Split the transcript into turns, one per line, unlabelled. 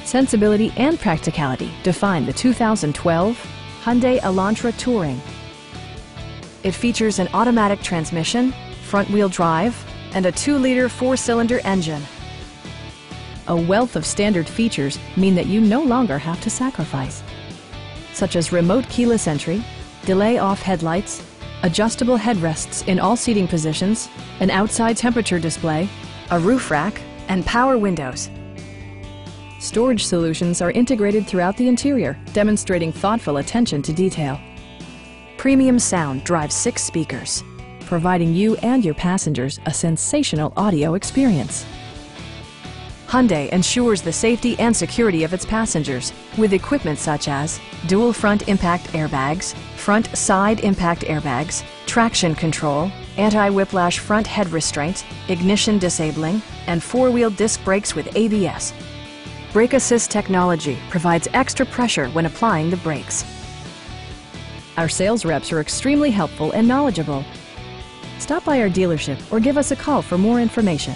Sensibility and practicality define the 2012 Hyundai Elantra Touring. It features an automatic transmission, front-wheel drive, and a 2-liter 4-cylinder engine. A wealth of standard features mean that you no longer have to sacrifice, such as remote keyless entry, delay-off headlights, adjustable headrests in all seating positions, an outside temperature display, a roof rack, and power windows. Storage solutions are integrated throughout the interior, demonstrating thoughtful attention to detail. Premium sound drives 6 speakers, providing you and your passengers a sensational audio experience. Hyundai ensures the safety and security of its passengers with equipment such as dual front impact airbags, front side impact airbags, traction control, anti-whiplash front head restraints, ignition disabling, and 4-wheel disc brakes with ABS. Brake Assist technology provides extra pressure when applying the brakes. Our sales reps are extremely helpful and knowledgeable. Stop by our dealership or give us a call for more information.